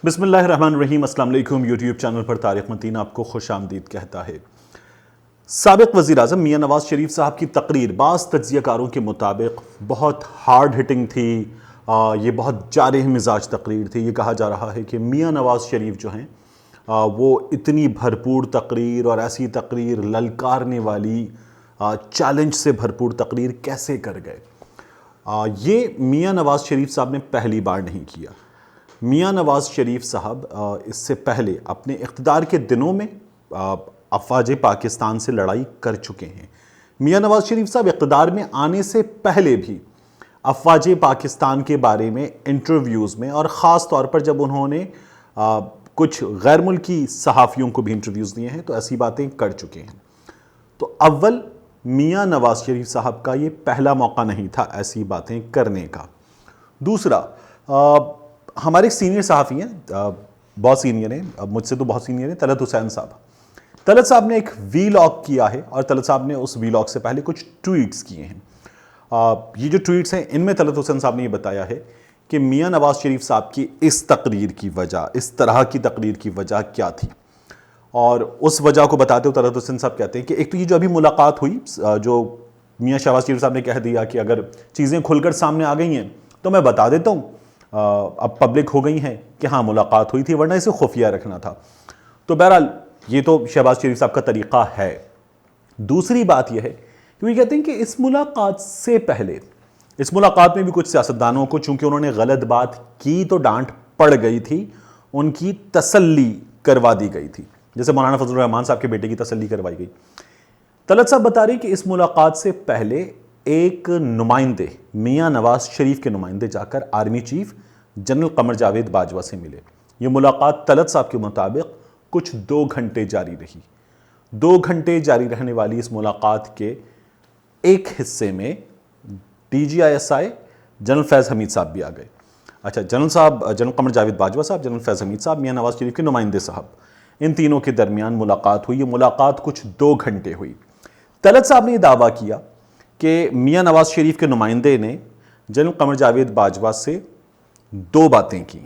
بسم اللہ الرحمن الرحیم۔ السلام علیکم۔ یوٹیوب چینل پر طارق متین آپ کو خوش آمدید کہتا ہے۔ سابق وزیر اعظم میاں نواز شریف صاحب کی تقریر بعض تجزیہ کاروں کے مطابق بہت ہارڈ ہٹنگ تھی، یہ بہت جارح مزاج تقریر تھی۔ یہ کہا جا رہا ہے کہ میاں نواز شریف جو ہیں وہ اتنی بھرپور تقریر اور ایسی تقریر للکارنے والی چیلنج سے بھرپور تقریر کیسے کر گئے۔ یہ میاں نواز شریف صاحب نے پہلی بار نہیں کیا۔ میاں نواز شریف صاحب اس سے پہلے اپنے اقتدار کے دنوں میں افواج پاکستان سے لڑائی کر چکے ہیں۔ میاں نواز شریف صاحب اقتدار میں آنے سے پہلے بھی افواج پاکستان کے بارے میں انٹرویوز میں، اور خاص طور پر جب انہوں نے کچھ غیر ملکی صحافیوں کو بھی انٹرویوز دیے ہیں تو ایسی باتیں کر چکے ہیں۔ تو اول میاں نواز شریف صاحب کا یہ پہلا موقع نہیں تھا ایسی باتیں کرنے کا۔ دوسرا، ہمارے سینئر صحافی ہیں، بہت سینئر ہیں، مجھ سے تو بہت سینئر ہیں، طلعت حسین صاحب۔ طلعت صاحب نے ایک وی لاگ کیا ہے اور طلعت صاحب نے اس وی لاگ سے پہلے کچھ ٹویٹس کیے ہیں۔ یہ جو ٹویٹس ہیں ان میں طلعت حسین صاحب نے یہ بتایا ہے کہ میاں نواز شریف صاحب کی اس تقریر کی وجہ، اس طرح کی تقریر کی وجہ کیا تھی، اور اس وجہ کو بتاتے ہوئے طلعت حسین صاحب کہتے ہیں کہ ایک تو یہ جو ابھی ملاقات ہوئی، جو میاں شہباز شریف صاحب نے کہہ دیا کہ اگر چیزیں کھل کر سامنے آ گئی ہیں تو میں بتا دیتا ہوں، اب پبلک ہو گئی ہیں کہ ہاں ملاقات ہوئی تھی، ورنہ اسے خفیہ رکھنا تھا۔ تو بہرحال یہ تو شہباز شریف صاحب کا طریقہ ہے۔ دوسری بات یہ ہے کہ وہ کہتے ہیں کہ اس ملاقات سے پہلے، اس ملاقات میں بھی کچھ سیاستدانوں کو چونکہ انہوں نے غلط بات کی تو ڈانٹ پڑ گئی تھی، ان کی تسلی کروا دی گئی تھی، جیسے مولانا فضل الرحمان صاحب کے بیٹے کی تسلی کروائی گئی۔ طلعت صاحب بتا رہے ہیں کہ اس ملاقات سے پہلے ایک نمائندے، میاں نواز شریف کے نمائندے، جا کر army chief general Qamar Javed Bajwa سے ملے۔ یہ ملاقات طلعت صاحب کے مطابق کچھ 2 گھنٹے جاری رہی۔ 2 گھنٹے جاری رہنے والی اس ملاقات کے ایک حصے میں D G I S I general Faiz Hameed صاحب بھی آ گئے۔ اچھا، جنرل قمر جاوید باجوہ صاحب، جنرل فیض حمید صاحب، میاں نواز شریف کے نمائندے صاحب، ان تینوں کے درمیان ملاقات ہوئی۔ یہ ملاقات کچھ 2 گھنٹے ہوئی۔ طلعت صاحب نے یہ دعویٰ کیا کہ میاں نواز شریف کے نمائندے نے جنرل قمر جاوید باجوہ سے 2 باتیں کی،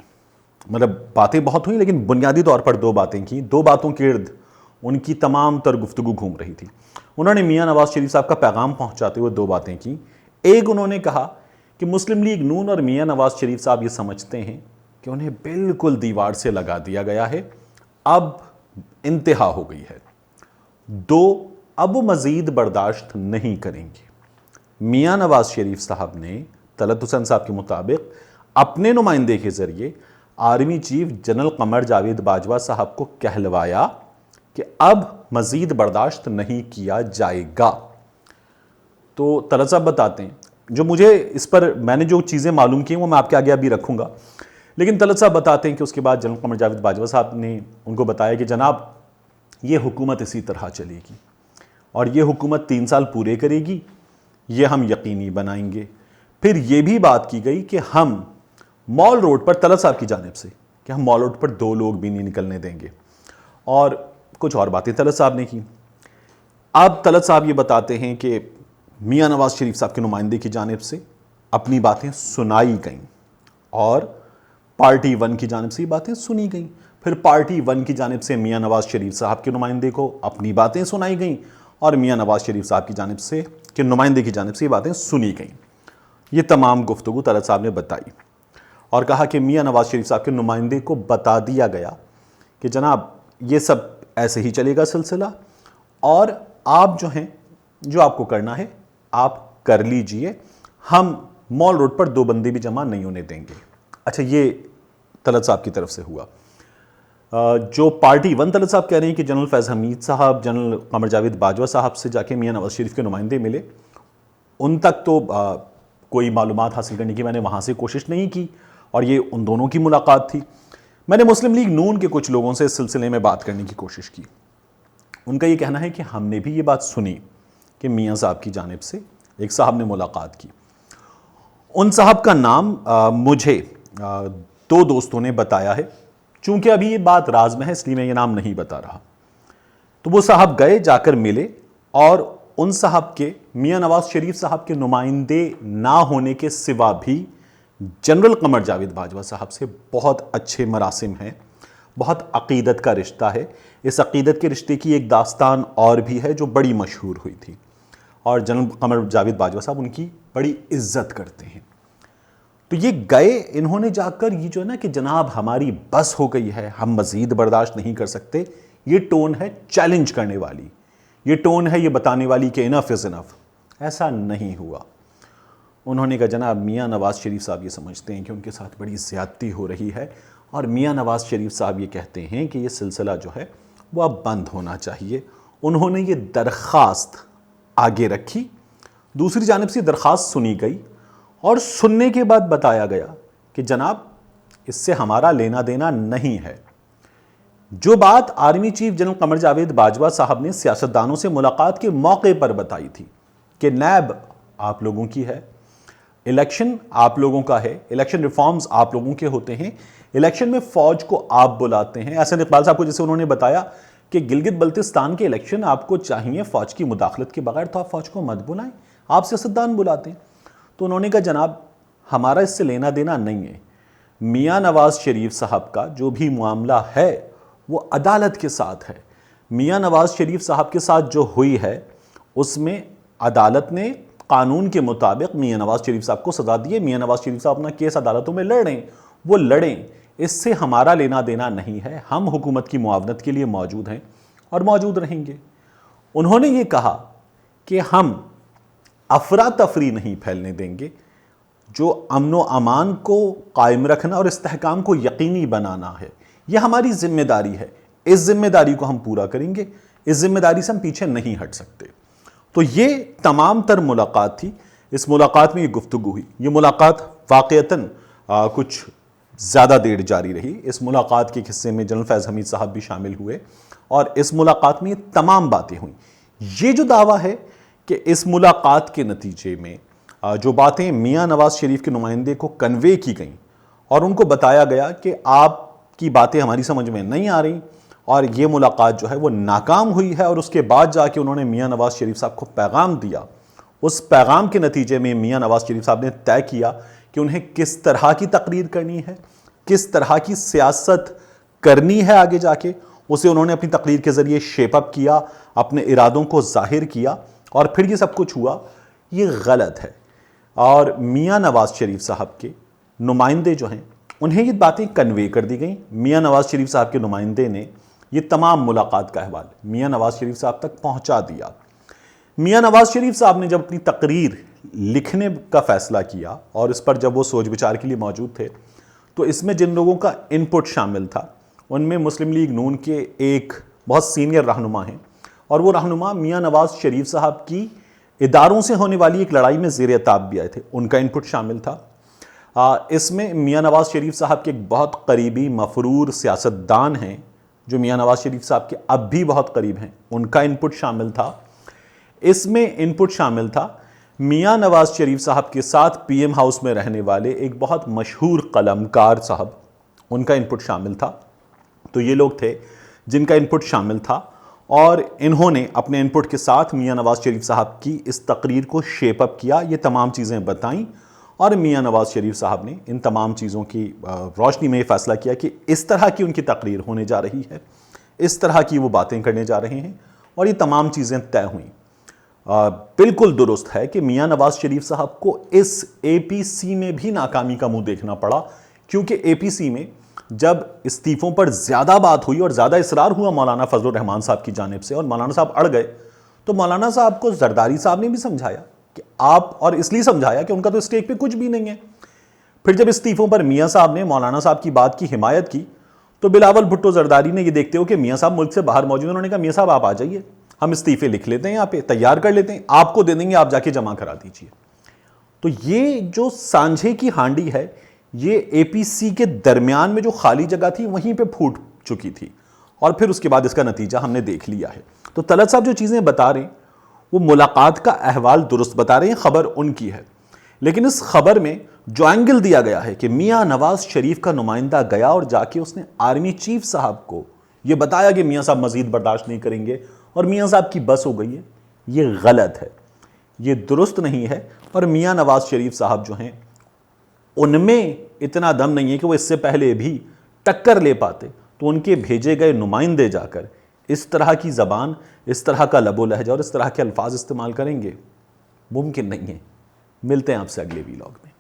مطلب باتیں بہت ہوئیں لیکن بنیادی طور پر 2 باتیں کی۔ 2 باتوں کے ارد ان کی تمام تر گفتگو گھوم رہی تھی۔ انہوں نے میاں نواز شریف صاحب کا پیغام پہنچاتے ہوئے 2 باتیں کی۔ ایک، انہوں نے کہا کہ مسلم لیگ نون اور میاں نواز شریف صاحب یہ سمجھتے ہیں کہ انہیں بالکل دیوار سے لگا دیا گیا ہے، اب انتہا ہو گئی ہے۔ 2، اب وہ مزید برداشت نہیں کریں گے۔ میاں نواز شریف صاحب نے طلعت حسین صاحب کے مطابق اپنے نمائندے کے ذریعے army chief general Qamar Javed Bajwa صاحب کو کہلوایا کہ اب مزید برداشت نہیں کیا جائے گا۔ تو طلعت صاحب بتاتے ہیں، جو مجھے اس پر میں نے جو چیزیں معلوم کی ہیں وہ میں آپ کے آگے ابھی رکھوں گا، لیکن طلعت صاحب بتاتے ہیں کہ اس کے بعد جنرل قمر جاوید باجوہ صاحب نے ان کو بتایا کہ جناب یہ حکومت اسی طرح چلے گی اور یہ حکومت 3 سال پورے کرے گی، یہ ہم یقینی بنائیں گے۔ پھر یہ بھی بات کی گئی کہ ہم مال روڈ پر، طلعت صاحب کی جانب سے، کہ ہم مال روڈ پر 2 لوگ بھی نہیں نکلنے دیں گے، اور کچھ اور باتیں طلعت صاحب نے کی۔ اب طلعت صاحب یہ بتاتے ہیں کہ میاں نواز شریف صاحب کے نمائندے کی جانب سے اپنی باتیں سنائی گئیں اور پارٹی 1 کی جانب سے یہ باتیں سنی گئیں۔ پھر پارٹی 1 کی جانب سے میاں نواز شریف صاحب کے نمائندے کو اپنی باتیں سنائی گئیں اور میاں نواز شریف صاحب کی جانب سے کہ نمائندے کی جانب سے یہ باتیں سنی گئیں۔ یہ تمام گفتگو طلعت صاحب نے بتائی اور کہا کہ میاں نواز شریف صاحب کے نمائندے کو بتا دیا گیا کہ جناب یہ سب ایسے ہی چلے گا سلسلہ، اور آپ جو ہیں، جو آپ کو کرنا ہے آپ کر لیجئے، ہم مال روڈ پر 2 بندے بھی جمع نہیں ہونے دیں گے۔ اچھا، یہ طلعت صاحب کی طرف سے ہوا۔ جو پارٹی 1 طلعت صاحب کہہ رہے ہیں کہ جنرل فیض حمید صاحب، جنرل قمر جاوید باجوہ صاحب سے جا کے میاں نواز شریف کے نمائندے ملے، ان تک تو کوئی معلومات حاصل کرنے کی میں نے وہاں سے کوشش نہیں کی، اور یہ ان دونوں کی ملاقات تھی۔ میں نے مسلم لیگ نون کے کچھ لوگوں سے اس سلسلے میں بات کرنے کی کوشش کی۔ ان کا یہ کہنا ہے کہ ہم نے بھی یہ بات سنی کہ میاں صاحب کی جانب سے ایک صاحب نے ملاقات کی۔ ان صاحب کا نام مجھے 2 دوستوں نے بتایا ہے، چونکہ ابھی یہ بات راز میں ہے اس لیے میں یہ نام نہیں بتا رہا۔ تو وہ صاحب گئے، جا کر ملے، اور ان صاحب کے میاں نواز شریف صاحب کے نمائندے نہ ہونے کے سوا بھی जनरल कमर जावेद बाजवा साहब से बहुत अच्छे मरासिम हैं, बहुत अकीदत का रिश्ता है। इस अकीदत के रिश्ते की एक दास्तान और भी है जो बड़ी मशहूर हुई थी, और जनरल कमर जावेद बाजवा साहब उनकी बड़ी इज्जत करते हैं। तो ये गए, इन्होंने जाकर ये जो है ना कि जनाब हमारी बस हो गई है, हम मज़ीद बर्दाश्त नहीं कर सकते, ये टोन है चैलेंज करने वाली, ये टोन है ये बताने वाली कि इनफ इज़ इनफ। ऐसा नहीं हुआ। उन्होंने कहा जनाब मियाँ नवाज़ शरीफ साहब ये समझते हैं कि उनके साथ बड़ी ज़्यादती हो रही है, और मियाँ नवाज़ शरीफ साहब ये कहते हैं कि ये सिलसिला जो है वो अब बंद होना चाहिए। उन्होंने ये दरख्वास्त आगे रखी, दूसरी जानिब से दरख्वास्त सुनी गई, और सुनने के बाद बताया गया कि जनाब इससे हमारा लेना देना नहीं है। जो बात army chief general Qamar Javed Bajwa साहब ने सियासतदानों से मुलाकात के मौके पर बताई थी कि नैब आप लोगों की है, इलेक्शन आप लोगों का है, इलेक्शन रिफॉर्म्स आप लोगों के होते हैं, इलेक्शन में फौज को आप बुलाते हैं। एहसन इकबाल साहब को जैसे उन्होंने बताया कि गिलगित बल्तिस्तान के इलेक्शन आपको चाहिए फौज की मुदाखलत के बगैर, तो आप फौज को मत बुलाएं, आप सियासतदान बुलाते हैं। तो उन्होंने कहा जनाब हमारा इससे लेना देना नहीं है, मियाँ नवाज़ शरीफ साहब का जो भी मामला है वो अदालत के साथ है। मियाँ नवाज़ शरीफ साहब के साथ जो हुई है उसमें अदालत ने कानून के मुताबिक मियाँ नवाज़ शरीफ साहब को सज़ा दी है। मियाँ नवाज़ शरीफ साहब अपना केस अदालतों में लड़ें, वो लड़ें, इससे हमारा लेना देना नहीं है। हम हुकूमत की मुआवनत के लिए मौजूद हैं और मौजूद रहेंगे। उन्होंने ये कहा कि हम अफरा तफरी नहीं फैलने देंगे, जो अमन व अमान को कायम रखना और इस्तेहकाम को यकीनी बनाना है, यह हमारी जिम्मेदारी है। इस जिम्मेदारी को हम पूरा करेंगे, इस जिम्मेदारी से हम पीछे नहीं हट सकते। तो ये तमाम तर मुलाकात थी। इस मुलाकात में ये गुफ्तगू हुई। ये मुलाकात वाक़यतन कुछ ज़्यादा देर जारी रही। इस मुलाकात के हिस्से में जनरल फैज़ हमीद साहब भी शामिल हुए, और इस मुलाकात में ये तमाम बातें हुई। ये जो दावा है कि इस मुलाकात के नतीजे में जो बातें मियाँ नवाज़ शरीफ के नुमाइंदे को कन्वे की गईं और उनको बताया गया कि आपकी बातें हमारी समझ में नहीं आ रही, और ये मुलाकात जो है वो नाकाम हुई है, और उसके बाद जाके उन्होंने मियाँ नवाज़ शरीफ साहब को पैगाम दिया। उस पैगाम के नतीजे में मियाँ नवाज़ शरीफ साहब ने तय किया कि उन्हें किस तरह की तकरीर करनी है, किस तरह की सियासत करनी है आगे जाके, उसे उन्होंने अपनी तकरीर के ज़रिए शेप अप किया, अपने इरादों को जाहिर किया, और फिर ये सब कुछ हुआ। ये गलत है। और मियाँ नवाज़ शरीफ साहब के नुमाइंदे जो हैं उन्हें ये बातें कन्वे कर दी गई। मियाँ नवाज़ शरीफ साहब के नुमाइंदे ने ये तमाम मुलाकात का अहवाल मियाँ नवाज़ शरीफ साहब तक पहुँचा दिया। मियाँ नवाज़ शरीफ साहब ने जब अपनी तकरीर लिखने का फ़ैसला किया, और इस पर जब वो सोच विचार के लिए मौजूद थे, तो इसमें जिन लोगों का इनपुट शामिल था उनमें मुस्लिम लीग नून के एक बहुत सीनियर रहनुमा हैं, और वो रहनुमा मियाँ नवाज़ शरीफ साहब की इदारों से होने वाली एक लड़ाई में ज़ेर ताब भी आए थे, उनका इनपुट शामिल था। इसमें मियाँ नवाज़ शरीफ साहब के एक बहुत करीबी मफरूर सियासतदान हैं जो मियाँ नवाज़ शरीफ साहब के अब भी बहुत करीब हैं, उनका इनपुट शामिल था। इसमें इनपुट शामिल था मियाँ नवाज़ शरीफ साहब के साथ पीएम हाउस में रहने वाले एक बहुत मशहूर कलमकार साहब, उनका इनपुट शामिल था। तो ये लोग थे जिनका इनपुट शामिल था, और इन्होंने अपने इनपुट के साथ मियाँ नवाज़ शरीफ साहब की इस तकरीर को शेप अप किया, ये तमाम चीज़ें बताईं, और मियाँ नवाज़ शरीफ साहब ने इन तमाम चीज़ों की रोशनी में ये फ़ैसला किया कि इस तरह की उनकी तकरीर होने जा रही है, इस तरह की वो बातें करने जा रहे हैं, और ये तमाम चीज़ें तय हुई। बिल्कुल दुरुस्त है कि मियाँ नवाज़ शरीफ साहब को इस APC में भी नाकामी का मुंह देखना पड़ा, क्योंकि APC में जब इस्तीफ़ों पर ज़्यादा बात हुई और ज़्यादा इसरार हुआ मौलाना फजलुर रहमान साहब की जानिब से, और मौलाना साहब अड़ गए, तो मौलाना साहब को जरदारी साहब ने भी समझाया कि आप, और इसलिए समझाया कि उनका तो स्टेक पे कुछ भी नहीं है। फिर जब इस्तीफ़ों पर मियाँ साहब ने मौलाना साहब की बात की हिमायत की, तो बिलावल भुट्टो जरदारी ने ये देखते हो कि मियाँ साहब मुल्क से बाहर मौजूद हैं, उन्होंने कहा मियाँ साहब आप आ जाइए, हम इस्तीफ़े लिख लेते हैं, यहाँ पे तैयार कर लेते हैं, आपको दे देंगे, आप जाके जमा करा दीजिए। तो ये जो सांझे की हांडी है, ये APC के दरमियान में जो खाली जगह थी वहीं पे फूट चुकी थी, और फिर उसके बाद इसका नतीजा हमने देख लिया है। तो तलत साहब जो चीज़ें बता रहे हैं वो मुलाकात का अहवाल दुरुस्त बता रहे हैं, खबर उनकी है, लेकिन इस खबर में जो एंगल दिया गया है कि मियाँ नवाज़ शरीफ का नुमाइंदा गया और जाके उसने आर्मी चीफ साहब को ये बताया कि मियाँ साहब मज़ीद बर्दाश्त नहीं करेंगे और मियाँ साहब की बस हो गई है, ये गलत है, ये दुरुस्त नहीं है। और मियाँ नवाज़ शरीफ साहब जो हैं ان میں اتنا دم نہیں ہے کہ وہ اس سے پہلے بھی ٹکر لے پاتے، تو ان کے بھیجے گئے نمائندے جا کر اس طرح کی زبان، اس طرح کا لب و لہجہ اور اس طرح کے الفاظ استعمال کریں گے؟ ممکن نہیں ہے۔ ملتے ہیں آپ سے اگلے ویلاگ میں۔